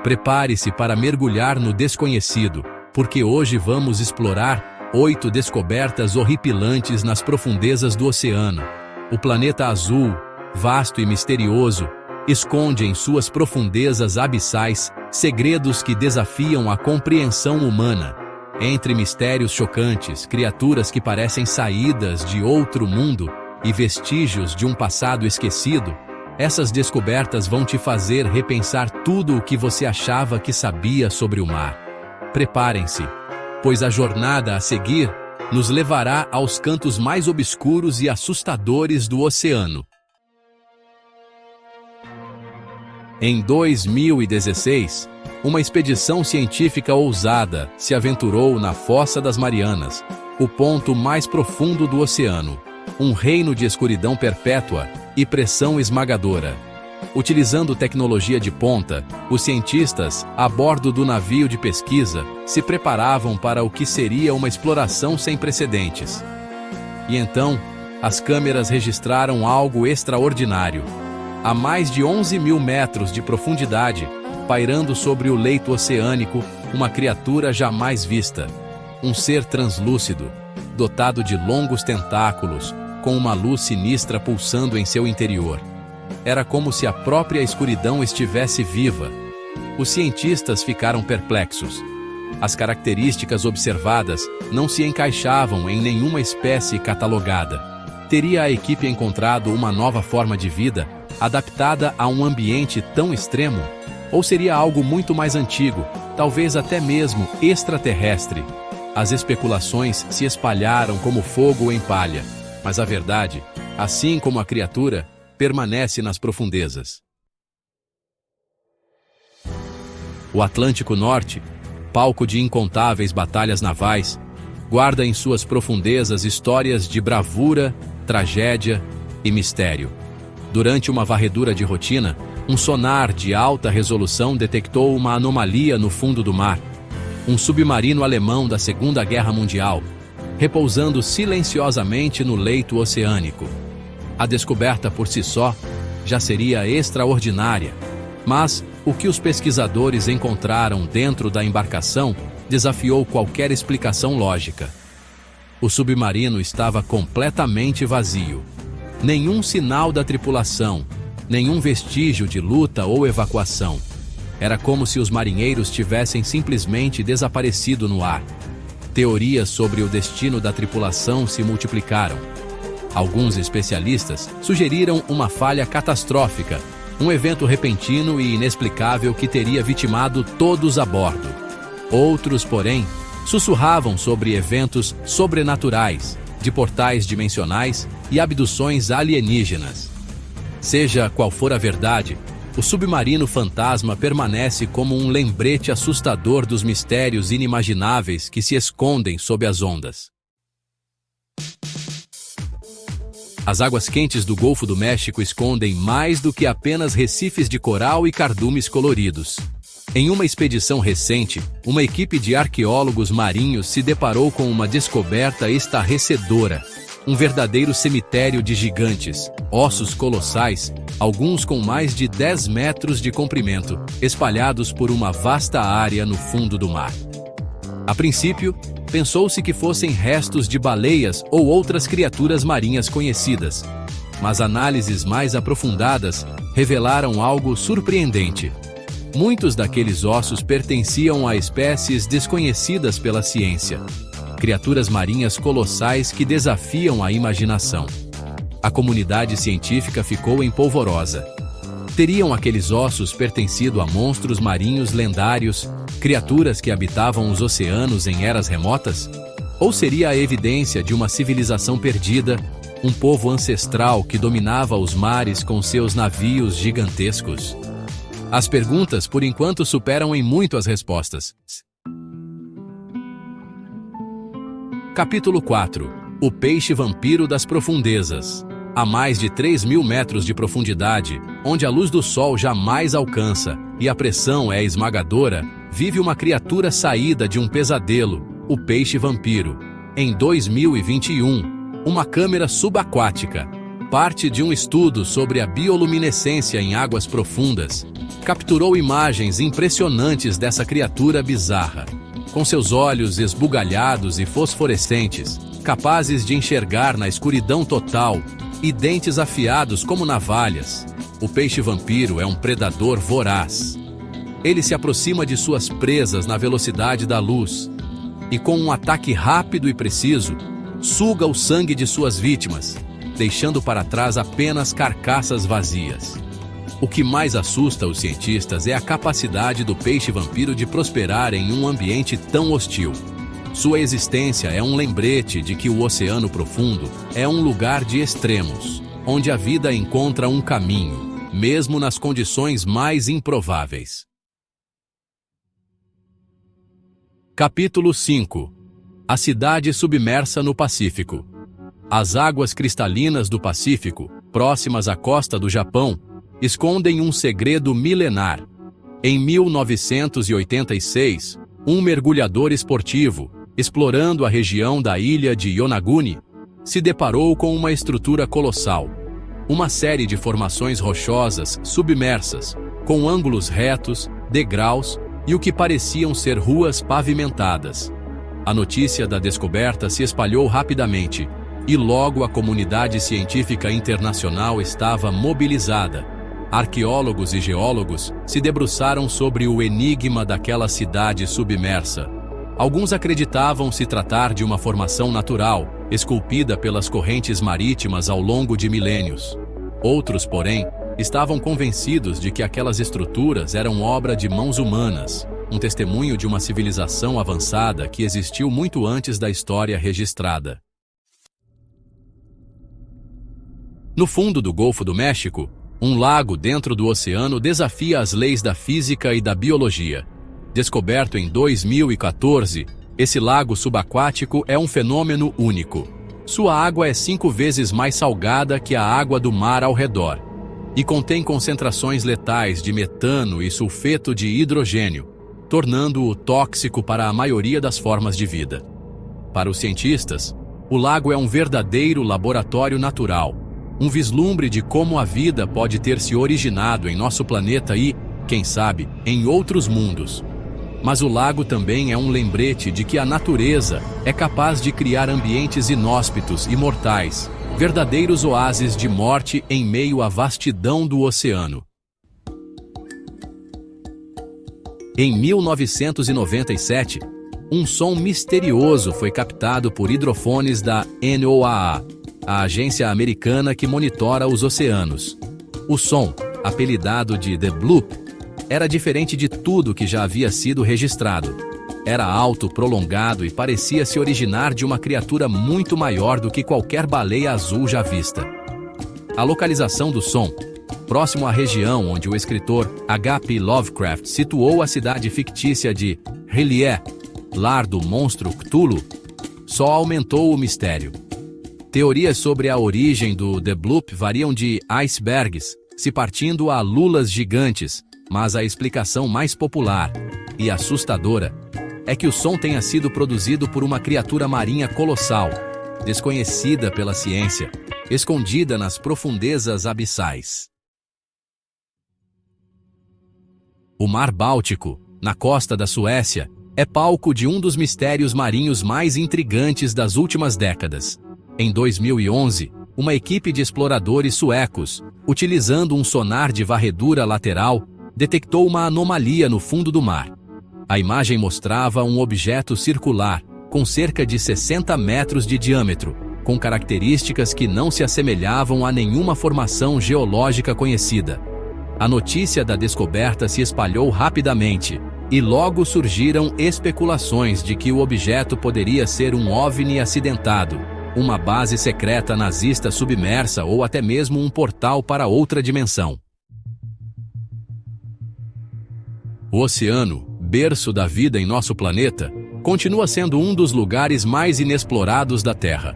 Prepare-se para mergulhar no desconhecido, porque hoje vamos explorar 8 descobertas horripilantes nas profundezas do oceano. O planeta azul, vasto e misterioso, esconde em suas profundezas abissais segredos que desafiam a compreensão humana. Entre mistérios chocantes, criaturas que parecem saídas de outro mundo e vestígios de um passado esquecido, essas descobertas vão te fazer repensar tudo o que você achava que sabia sobre o mar. Preparem-se, pois a jornada a seguir nos levará aos cantos mais obscuros e assustadores do oceano. Em 2016, uma expedição científica ousada se aventurou na Fossa das Marianas, o ponto mais profundo do oceano, um reino de escuridão perpétua e pressão esmagadora. Utilizando tecnologia de ponta, os cientistas, a bordo do navio de pesquisa, se preparavam para o que seria uma exploração sem precedentes. E então, as câmeras registraram algo extraordinário. A mais de 11 mil metros de profundidade, pairando sobre o leito oceânico, uma criatura jamais vista. Um ser translúcido, dotado de longos tentáculos, com uma luz sinistra pulsando em seu interior. Era como se a própria escuridão estivesse viva. Os cientistas ficaram perplexos. As características observadas não se encaixavam em nenhuma espécie catalogada. Teria a equipe encontrado uma nova forma de vida, adaptada a um ambiente tão extremo? Ou seria algo muito mais antigo, talvez até mesmo extraterrestre? As especulações se espalharam como fogo em palha, mas a verdade, assim como a criatura, permanece nas profundezas. O Atlântico Norte, palco de incontáveis batalhas navais, guarda em suas profundezas histórias de bravura, tragédia e mistério. Durante uma varredura de rotina, um sonar de alta resolução detectou uma anomalia no fundo do mar. Um submarino alemão da Segunda Guerra Mundial, repousando silenciosamente no leito oceânico. A descoberta por si só já seria extraordinária, mas o que os pesquisadores encontraram dentro da embarcação desafiou qualquer explicação lógica. O submarino estava completamente vazio. Nenhum sinal da tripulação, nenhum vestígio de luta ou evacuação. Era como se os marinheiros tivessem simplesmente desaparecido no ar. Teorias sobre o destino da tripulação se multiplicaram. Alguns especialistas sugeriram uma falha catastrófica, um evento repentino e inexplicável que teria vitimado todos a bordo. Outros, porém, sussurravam sobre eventos sobrenaturais, de portais dimensionais e abduções alienígenas. Seja qual for a verdade, o submarino fantasma permanece como um lembrete assustador dos mistérios inimagináveis que se escondem sob as ondas. As águas quentes do Golfo do México escondem mais do que apenas recifes de coral e cardumes coloridos. Em uma expedição recente, uma equipe de arqueólogos marinhos se deparou com uma descoberta estarrecedora. Um verdadeiro cemitério de gigantes, ossos colossais, alguns com mais de 10 metros de comprimento, espalhados por uma vasta área no fundo do mar. A princípio, pensou-se que fossem restos de baleias ou outras criaturas marinhas conhecidas, mas análises mais aprofundadas revelaram algo surpreendente. Muitos daqueles ossos pertenciam a espécies desconhecidas pela ciência. Criaturas marinhas colossais que desafiam a imaginação. A comunidade científica ficou empolvorosa. Teriam aqueles ossos pertencido a monstros marinhos lendários, criaturas que habitavam os oceanos em eras remotas? Ou seria a evidência de uma civilização perdida, um povo ancestral que dominava os mares com seus navios gigantescos? As perguntas, por enquanto, superam em muito as respostas. Capítulo 4. O peixe vampiro das profundezas. A mais de 3.000 metros de profundidade, onde a luz do sol jamais alcança e a pressão é esmagadora, vive uma criatura saída de um pesadelo, o peixe vampiro. Em 2021, uma câmera subaquática parte de um estudo sobre a bioluminescência em águas profundas, capturou imagens impressionantes dessa criatura bizarra. Com seus olhos esbugalhados e fosforescentes, capazes de enxergar na escuridão total, e dentes afiados como navalhas, o peixe-vampiro é um predador voraz. Ele se aproxima de suas presas na velocidade da luz e, com um ataque rápido e preciso, suga o sangue de suas vítimas, deixando para trás apenas carcaças vazias. O que mais assusta os cientistas é a capacidade do peixe-vampiro de prosperar em um ambiente tão hostil. Sua existência é um lembrete de que o oceano profundo é um lugar de extremos, onde a vida encontra um caminho, mesmo nas condições mais improváveis. Capítulo 5. A cidade submersa no Pacífico. As águas cristalinas do Pacífico, próximas à costa do Japão, escondem um segredo milenar. Em 1986, um mergulhador esportivo, explorando a região da ilha de Yonaguni, se deparou com uma estrutura colossal. Uma série de formações rochosas submersas, com ângulos retos, degraus e o que pareciam ser ruas pavimentadas. A notícia da descoberta se espalhou rapidamente, e logo a comunidade científica internacional estava mobilizada. Arqueólogos e geólogos se debruçaram sobre o enigma daquela cidade submersa. Alguns acreditavam se tratar de uma formação natural, esculpida pelas correntes marítimas ao longo de milênios. Outros, porém, estavam convencidos de que aquelas estruturas eram obra de mãos humanas, um testemunho de uma civilização avançada que existiu muito antes da história registrada. No fundo do Golfo do México, um lago dentro do oceano desafia as leis da física e da biologia. Descoberto em 2014, esse lago subaquático é um fenômeno único. Sua água é 5 vezes mais salgada que a água do mar ao redor e contém concentrações letais de metano e sulfeto de hidrogênio, tornando-o tóxico para a maioria das formas de vida. Para os cientistas, o lago é um verdadeiro laboratório natural, um vislumbre de como a vida pode ter se originado em nosso planeta e, quem sabe, em outros mundos. Mas o lago também é um lembrete de que a natureza é capaz de criar ambientes inóspitos e mortais, verdadeiros oásis de morte em meio à vastidão do oceano. Em 1997, um som misterioso foi captado por hidrofones da NOAA, a agência americana que monitora os oceanos. O som, apelidado de The Bloop, era diferente de tudo que já havia sido registrado. Era alto, prolongado e parecia se originar de uma criatura muito maior do que qualquer baleia azul já vista. A localização do som, próximo à região onde o escritor H.P. Lovecraft situou a cidade fictícia de R'lyeh, lar do monstro Cthulhu, só aumentou o mistério. Teorias sobre a origem do The Bloop variam de icebergs se partindo a lulas gigantes, mas a explicação mais popular e assustadora é que o som tenha sido produzido por uma criatura marinha colossal, desconhecida pela ciência, escondida nas profundezas abissais. O Mar Báltico, na costa da Suécia, é palco de um dos mistérios marinhos mais intrigantes das últimas décadas. Em 2011, uma equipe de exploradores suecos, utilizando um sonar de varredura lateral, detectou uma anomalia no fundo do mar. A imagem mostrava um objeto circular, com cerca de 60 metros de diâmetro, com características que não se assemelhavam a nenhuma formação geológica conhecida. A notícia da descoberta se espalhou rapidamente, e logo surgiram especulações de que o objeto poderia ser um OVNI acidentado, uma base secreta nazista submersa ou até mesmo um portal para outra dimensão. O oceano, berço da vida em nosso planeta, continua sendo um dos lugares mais inexplorados da Terra.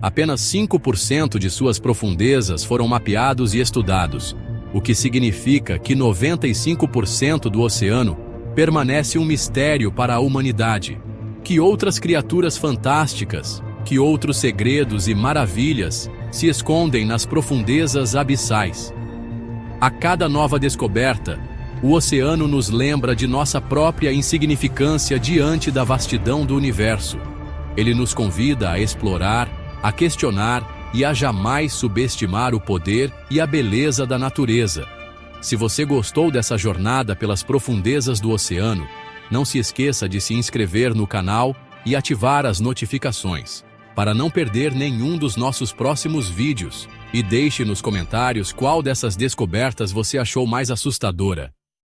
Apenas 5% de suas profundezas foram mapeados e estudados, o que significa que 95% do oceano permanece um mistério para a humanidade. Que outras criaturas fantásticas, que outros segredos e maravilhas se escondem nas profundezas abissais. A cada nova descoberta, o oceano nos lembra de nossa própria insignificância diante da vastidão do universo. Ele nos convida a explorar, a questionar e a jamais subestimar o poder e a beleza da natureza. Se você gostou dessa jornada pelas profundezas do oceano, não se esqueça de se inscrever no canal e ativar as notificações, para não perder nenhum dos nossos próximos vídeos. E deixe nos comentários qual dessas descobertas você achou mais assustadora.